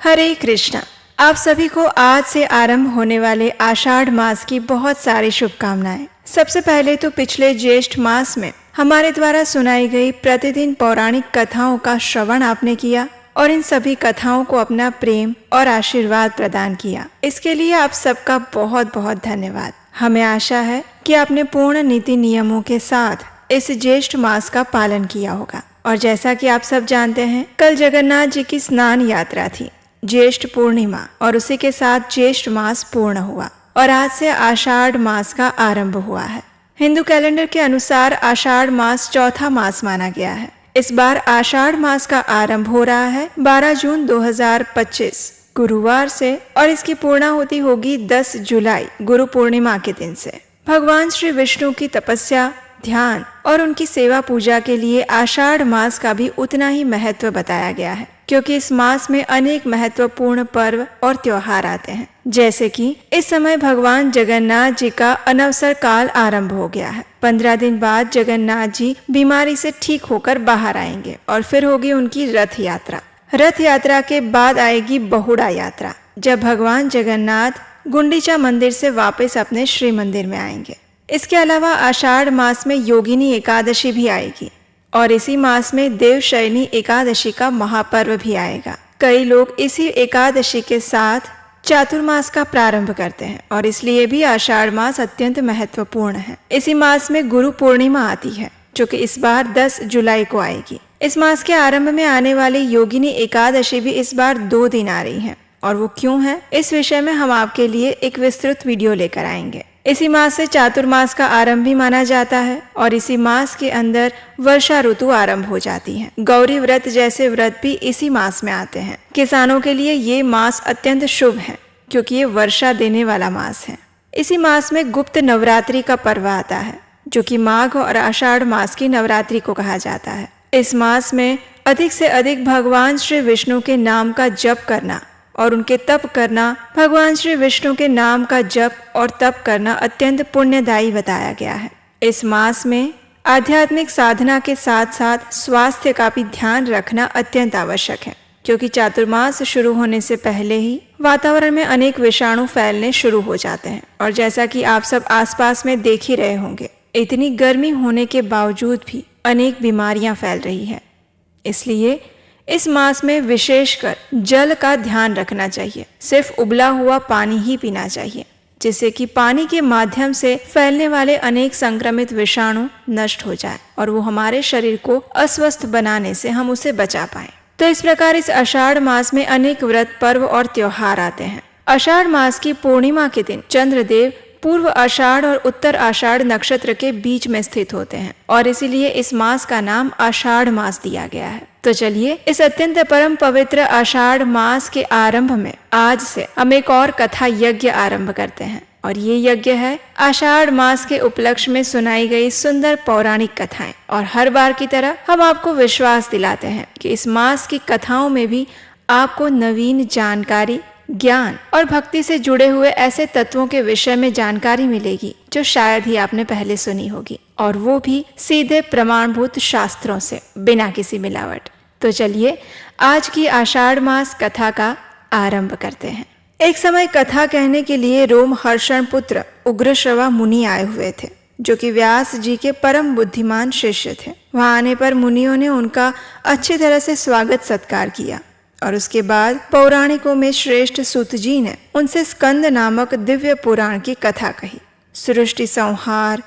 हरे कृष्णा। आप सभी को आज से आरंभ होने वाले आषाढ़ मास की बहुत सारी शुभकामनाएं। सबसे पहले तो पिछले ज्येष्ठ मास में हमारे द्वारा सुनाई गई प्रतिदिन पौराणिक कथाओं का श्रवण आपने किया और इन सभी कथाओं को अपना प्रेम और आशीर्वाद प्रदान किया। इसके लिए आप सबका बहुत बहुत धन्यवाद। हमें आशा है कि आपने पूर्ण नीति नियमों के साथ इस ज्येष्ठ मास का पालन किया होगा। और जैसा कि आप सब जानते हैं, कल जगन्नाथ जी की स्नान यात्रा थी, ज्येष्ठ पूर्णिमा, और उसी के साथ ज्येष्ठ मास पूर्ण हुआ और आज से आषाढ़ मास का आरंभ हुआ है। हिंदू कैलेंडर के अनुसार आषाढ़ मास चौथा मास माना गया है। इस बार आषाढ़ मास का आरंभ हो रहा है 12 जून 2025 गुरुवार से और इसकी पूर्णाहुति होगी 10 जुलाई गुरु पूर्णिमा के दिन से। भगवान श्री विष्णु की तपस्या, ध्यान और उनकी सेवा पूजा के लिए आषाढ़ मास का भी उतना ही महत्व बताया गया है, क्योंकि इस मास में अनेक महत्वपूर्ण पर्व और त्योहार आते हैं। जैसे कि इस समय भगवान जगन्नाथ जी का अनवसर काल आरंभ हो गया है। 15 दिन बाद जगन्नाथ जी बीमारी से ठीक होकर बाहर आएंगे और फिर होगी उनकी रथ यात्रा। रथ यात्रा के बाद आएगी बहुड़ा यात्रा, जब भगवान जगन्नाथ गुंडीचा मंदिर से वापस अपने श्री मंदिर में आएंगे। इसके अलावा आषाढ़ मास में योगिनी एकादशी भी आएगी और इसी मास में देवशयनी एकादशी का महापर्व भी आएगा। कई लोग इसी एकादशी के साथ चातुर्मास का प्रारंभ करते हैं और इसलिए भी आषाढ़ मास अत्यंत महत्वपूर्ण है। इसी मास में गुरु पूर्णिमा आती है, जो कि इस बार 10 जुलाई को आएगी। इस मास के आरंभ में आने वाली योगिनी एकादशी भी इस बार 2 दिन आ रही है, और वो क्यों है, इस विषय में हम आपके लिए एक विस्तृत वीडियो लेकर आएंगे। इसी मास से चातुर्मास का आरंभ भी माना जाता है और इसी मास के अंदर वर्षा ऋतु आरंभ हो जाती है। गौरी व्रत जैसे व्रत भी इसी मास में आते हैं। किसानों के लिए ये मास अत्यंत शुभ है, क्योंकि ये वर्षा देने वाला मास है। इसी मास में गुप्त नवरात्रि का पर्व आता है, जो कि माघ और आषाढ़ मास की नवरात्रि को कहा जाता है। इस मास में अधिक से अधिक भगवान श्री विष्णु के नाम का जप करना और उनके तप करना, भगवान श्री विष्णु के नाम का जप और तप करना अत्यंत पुण्यदायी बताया गया है। इस मास में आध्यात्मिक साधना के साथ साथ स्वास्थ्य का भी ध्यान रखना अत्यंत आवश्यक है, क्योंकि चातुर्मास शुरू होने से पहले ही वातावरण में अनेक विषाणु फैलने शुरू हो जाते हैं। और जैसा कि आप सब आसपास में देख ही रहे होंगे, इतनी गर्मी होने के बावजूद भी अनेक बीमारियां फैल रही हैं। इसलिए इस मास में विशेषकर जल का ध्यान रखना चाहिए। सिर्फ उबला हुआ पानी ही पीना चाहिए, जिससे कि पानी के माध्यम से फैलने वाले अनेक संक्रमित विषाणु नष्ट हो जाए और वो हमारे शरीर को अस्वस्थ बनाने से हम उसे बचा पाए। तो इस प्रकार इस आषाढ़ मास में अनेक व्रत, पर्व और त्योहार आते हैं। आषाढ़ मास की पूर्णिमा के दिन चंद्रदेव पूर्व आषाढ़ और उत्तर आषाढ़ नक्षत्र के बीच में स्थित होते हैं और इसीलिए इस मास का नाम आषाढ़ मास दिया गया है। तो चलिए इस अत्यंत परम पवित्र आषाढ़ मास के आरंभ में आज से हम एक और कथा यज्ञ आरंभ करते हैं, और ये यज्ञ है आषाढ़ मास के उपलक्ष्य में सुनाई गई सुंदर पौराणिक कथाएं। और हर बार की तरह हम आपको विश्वास दिलाते हैं कि इस मास की कथाओं में भी आपको नवीन जानकारी, ज्ञान और भक्ति से जुड़े हुए ऐसे तत्वों के विषय में जानकारी मिलेगी जो शायद ही आपने पहले सुनी होगी, और वो भी सीधे प्रमाणभूत शास्त्रों से, बिना किसी मिलावट। तो चलिए आज की आषाढ़ मास कथा का आरंभ करते हैं। एक समय कथा कहने के लिए रोमहर्षण पुत्र उग्रश्रवा मुनि आए हुए थे, जो कि व्यास जी के परम बुद्धिमान शिष्य थे। वहां आने पर मुनियों ने उनका अच्छी तरह से स्वागत सत्कार किया और उसके बाद पौराणिकों में श्रेष्ठ सूत जी ने उनसे स्कंद नामक दिव्य पुराण की कथा कही। सृष्टि संहार,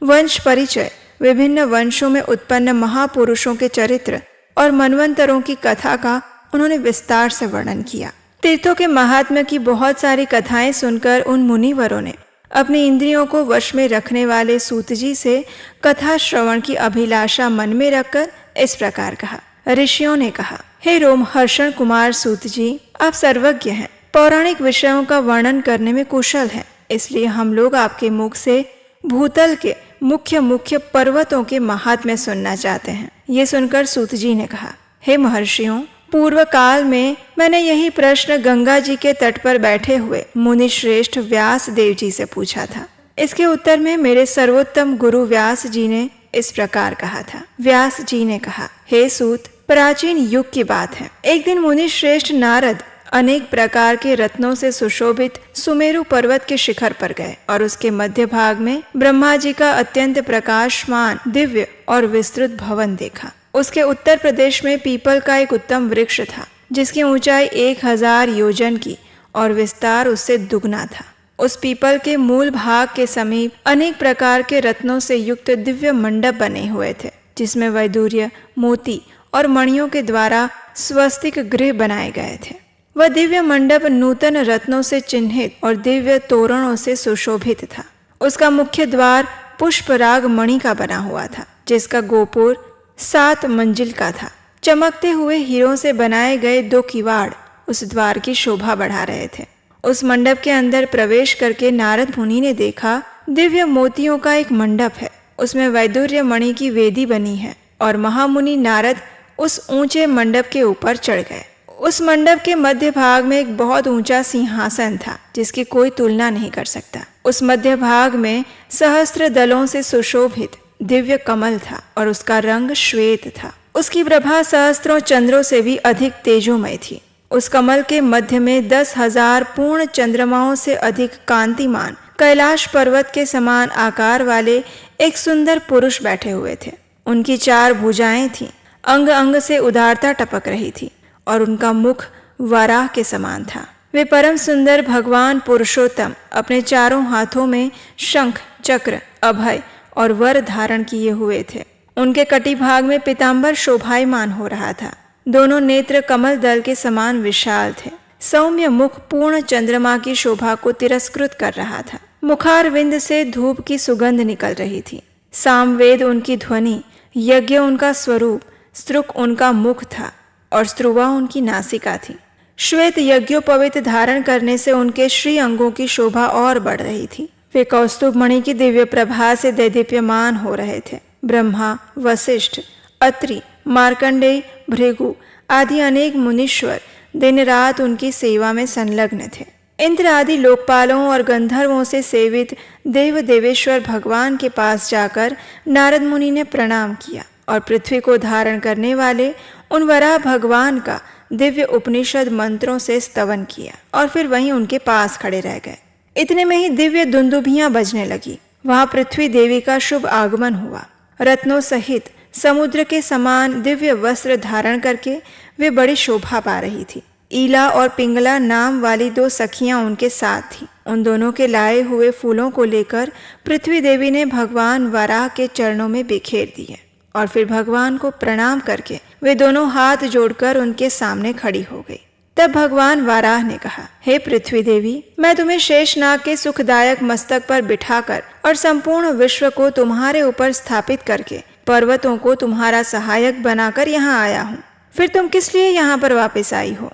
वंश परिचय, विभिन्न वंशों में उत्पन्न महापुरुषों के चरित्र और मनवंतरों की कथा का उन्होंने विस्तार से वर्णन किया। तीर्थों के महात्म्य की बहुत सारी कथाएं सुनकर उन मुनिवरों ने अपनी इंद्रियों को वश में रखने वाले सूत जी से कथा श्रवण की अभिलाषा मन में रखकर इस प्रकार कहा। ऋषियों ने कहा, हे रोमहर्षण कुमार सूत जी, आप सर्वज्ञ हैं, पौराणिक विषयों का वर्णन करने में कुशल हैं, इसलिए हम लोग आपके मुख से भूतल के मुख्य पर्वतों के महात्म्य सुनना चाहते हैं। ये सुनकर सूत जी ने कहा, हे महर्षियों, पूर्व काल में मैंने यही प्रश्न गंगा जी के तट पर बैठे हुए मुनि श्रेष्ठ व्यास देव जी से पूछा था। इसके उत्तर में मेरे सर्वोत्तम गुरु व्यास जी ने इस प्रकार कहा था। व्यास जी ने कहा, हे सूत, प्राचीन युग की बात है। एक दिन मुनि श्रेष्ठ नारद अनेक प्रकार के रत्नों से सुशोभित सुमेरु पर्वत के शिखर पर गए और उसके मध्य भाग में ब्रह्मा जी का अत्यंत प्रकाशमान, दिव्य और विस्तृत भवन देखा। उसके उत्तर प्रदेश में पीपल का एक उत्तम वृक्ष था, जिसकी ऊंचाई 1000 योजन की और विस्तार उससे दुगना था। उस पीपल के मूल भाग के समीप अनेक प्रकार के रत्नों से युक्त दिव्य मंडप बने हुए थे, जिसमें वैदूर्य, मोती और मणियों के द्वारा स्वस्तिक गृह बनाए गए थे। वह दिव्य मंडप नूतन रत्नों से चिन्हित और दिव्य तोरणों से सुशोभित था। उसका मुख्य द्वार पुष्पराग मणि का बना हुआ था, जिसका गोपुर 7 मंजिल का था। चमकते हुए हीरों से बनाए गए 2 किवाड़ उस द्वार की शोभा बढ़ा रहे थे। उस मंडप के अंदर प्रवेश करके नारद मुनि ने देखा, दिव्य मोतियों का एक मंडप है। उसमें वैदूर्य मणि की वेदी बनी है और महामुनि नारद उस ऊंचे मंडप के ऊपर चढ़ गए। उस मंडप के मध्य भाग में एक बहुत ऊंचा सिंहासन था, जिसकी कोई तुलना नहीं कर सकता। उस मध्य भाग में सहस्त्र दलों से सुशोभित दिव्य कमल था और उसका रंग श्वेत था। उसकी प्रभा सहस्त्रों चंद्रों से भी अधिक तेजोमय थी। उस कमल के मध्य में 10,000 पूर्ण चंद्रमाओं से अधिक कांतिमान कैलाश पर्वत के समान आकार वाले एक सुंदर पुरुष बैठे हुए थे। उनकी 4 भुजाएं थीं, अंग अंग से उदारता टपक रही थी और उनका मुख वराह के समान था। वे परम सुंदर भगवान पुरुषोत्तम अपने चारों हाथों में शंख, चक्र, अभय और वर धारण किए हुए थे। उनके कटी भाग में पीतांबर शोभायमान हो रहा था। दोनों नेत्र कमल दल के समान विशाल थे। सौम्य मुख पूर्ण चंद्रमा की शोभा को तिरस्कृत कर रहा था। मुखारविंद से धूप की सुगंध निकल रही थी। सामवेद उनकी ध्वनि, यज्ञ उनका स्वरूप, स्त्रुक उनका मुख था और स्त्रुवा उनकी नासिका थी। श्वेत यज्ञोपवीत धारण करने से उनके श्री अंगों की शोभा और बढ़ रही थी। वे कौस्तुभ मणि की दिव्य प्रभा से दैदीप्यमान हो रहे थे। ब्रह्मा, वशिष्ठ, अत्रि, मार्कंडेय, भृगु आदि अनेक मुनीश्वर दिन रात उनकी सेवा में संलग्न थे। इंद्र आदि लोकपालों और गंधर्वों से सेवित देव देवेश्वर भगवान के पास जाकर नारद मुनि ने प्रणाम किया और पृथ्वी को धारण करने वाले उन वराह भगवान का दिव्य उपनिषद मंत्रों से स्तवन किया और फिर वहीं उनके पास खड़े रह गए। इतने में ही दिव्य दुंदुभियां बजने लगी। वहां पृथ्वी देवी का शुभ आगमन हुआ। रत्नों सहित समुद्र के समान दिव्य वस्त्र धारण करके वे बड़ी शोभा पा रही थी। ईला और पिंगला नाम वाली 2 सखियां उनके साथ थीं। उन दोनों के लाए हुए फूलों को लेकर पृथ्वी देवी ने भगवान वराह के चरणों में बिखेर दिए और फिर भगवान को प्रणाम करके वे दोनों हाथ जोड़कर उनके सामने खड़ी हो गई। तब भगवान वाराह ने कहा, हे पृथ्वी देवी, मैं तुम्हें शेषनाग के सुखदायक मस्तक पर बिठाकर और संपूर्ण विश्व को तुम्हारे ऊपर स्थापित करके पर्वतों को तुम्हारा सहायक बनाकर यहाँ आया हूँ। फिर तुम किस लिए यहाँ पर वापस आई हो?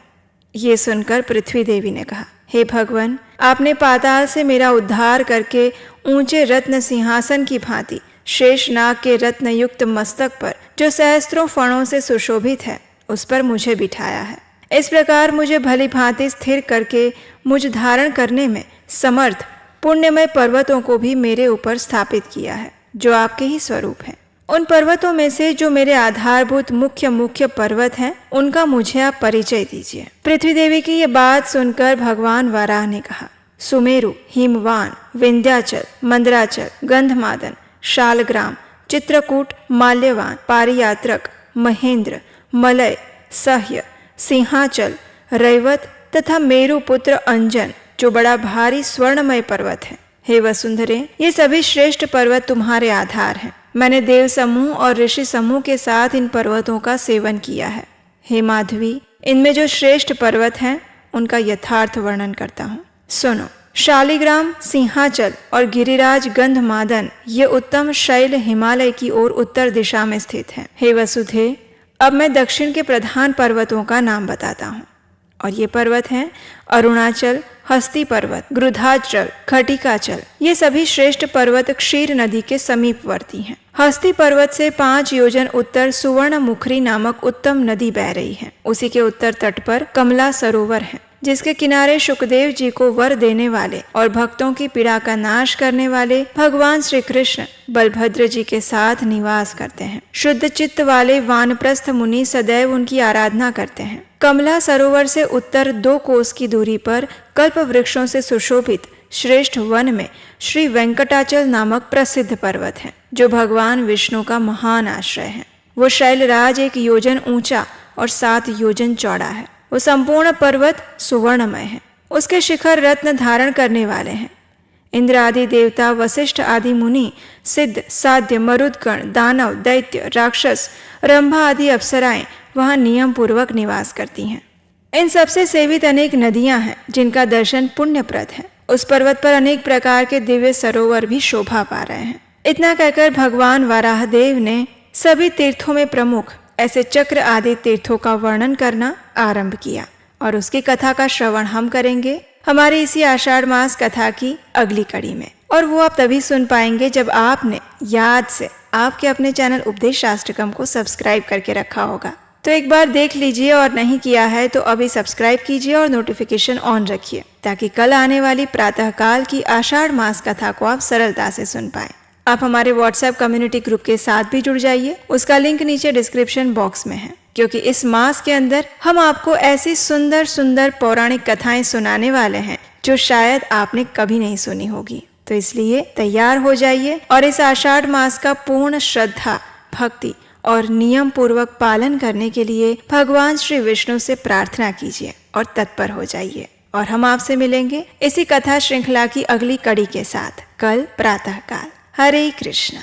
ये सुनकर पृथ्वी देवी ने कहा, हे भगवान, आपने पाताल से मेरा उद्धार करके ऊंचे रत्न सिंहासन की भांति शेषनाग के रत्न युक्त मस्तक पर, जो सहस्त्रों फणों से सुशोभित है, उस पर मुझे बिठाया है। इस प्रकार मुझे भली भांति स्थिर करके मुझ धारण करने में समर्थ पुण्यमय पर्वतों को भी मेरे ऊपर स्थापित किया है, जो आपके ही स्वरूप हैं। उन पर्वतों में से जो मेरे आधारभूत मुख्य पर्वत हैं, उनका मुझे आप परिचय दीजिए। पृथ्वी देवी की ये बात सुनकर भगवान वराह ने कहा, सुमेरु, हिमवान, विंध्याचल, मंदराचल, गंधमादन, शालग्राम, चित्रकूट, माल्यवान, पारियात्रक, महेंद्र, मलय, सह्य, सिंहाचल, रैवत तथा मेरु पुत्र अंजन, जो बड़ा भारी स्वर्णमय पर्वत है। हे वसुंधरे, ये सभी श्रेष्ठ पर्वत तुम्हारे आधार हैं। मैंने देव समूह और ऋषि समूह के साथ इन पर्वतों का सेवन किया है। हे माधवी, इनमें जो श्रेष्ठ पर्वत हैं, उनका यथार्थ वर्णन करता हूँ। सुनो। शालिग्राम, सिंहाचल और गिरिराज गंधमादन ये उत्तम शैल हिमालय की ओर उत्तर दिशा में स्थित हैं। हे वसुधे, अब मैं दक्षिण के प्रधान पर्वतों का नाम बताता हूँ और ये पर्वत हैं अरुणाचल, हस्ती पर्वत, गृधाचल, खटिकाचल। ये सभी श्रेष्ठ पर्वत क्षीर नदी के समीपवर्ती हैं। हस्ती पर्वत से 5 योजन उत्तर सुवर्ण मुखरी नामक उत्तम नदी बह रही है। उसी के उत्तर तट पर कमला सरोवर है। जिसके किनारे शुकदेव जी को वर देने वाले और भक्तों की पीड़ा का नाश करने वाले भगवान श्री कृष्ण बलभद्र जी के साथ निवास करते हैं। शुद्ध चित्त वाले वानप्रस्थ मुनि सदैव उनकी आराधना करते हैं। कमला सरोवर से उत्तर 2 कोस की दूरी पर कल्प वृक्षों से सुशोभित श्रेष्ठ वन में श्री वेंकटाचल नामक प्रसिद्ध पर्वत है, जो भगवान विष्णु का महान आश्रय है। वो शैलराज 1 योजन ऊंचा और 7 योजन चौड़ा है। वो संपूर्ण पर्वत सुवर्णमय है। उसके शिखर रत्न धारण करने वाले हैं। इंद्र आदि देवता, वशिष्ठ आदि मुनि, सिद्ध, साध्य, मरुदगण, दानव, दैत्य, राक्षस, रंभा आदि अप्सराएं वहां नियम पूर्वक निवास करती हैं। इन सबसे सेवित अनेक नदियां हैं, जिनका दर्शन पुण्यप्रद है। उस पर्वत पर अनेक प्रकार के दिव्य सरोवर भी शोभा पा रहे हैं। इतना कहकर भगवान वाराहदेव ने सभी तीर्थों में प्रमुख ऐसे चक्र आदि तीर्थों का वर्णन करना आरंभ किया, और उसकी कथा का श्रवण हम करेंगे हमारी इसी आषाढ़ मास कथा की अगली कड़ी में। और वो आप तभी सुन पाएंगे जब आपने याद से आपके अपने चैनल उपदेश शास्त्रकम को सब्सक्राइब करके रखा होगा। तो एक बार देख लीजिए, और नहीं किया है तो अभी सब्सक्राइब कीजिए और नोटिफिकेशन ऑन रखिए, ताकि कल आने वाली प्रातःकाल की आषाढ़ मास कथा को आप सरलता से सुन पाएं। आप हमारे व्हाट्सएप कम्युनिटी ग्रुप के साथ भी जुड़ जाइए। उसका लिंक नीचे डिस्क्रिप्शन बॉक्स में है, क्योंकि इस मास के अंदर हम आपको ऐसी सुंदर सुंदर पौराणिक कथाएं सुनाने वाले हैं जो शायद आपने कभी नहीं सुनी होगी। तो इसलिए तैयार हो जाइए और इस आषाढ़ मास का पूर्ण श्रद्धा, भक्ति और नियम पूर्वक पालन करने के लिए भगवान श्री विष्णु से प्रार्थना कीजिए और तत्पर हो जाइए। और हम आपसे मिलेंगे इसी कथा श्रृंखला की अगली कड़ी के साथ कल प्रातःकाल। हरे कृष्ण।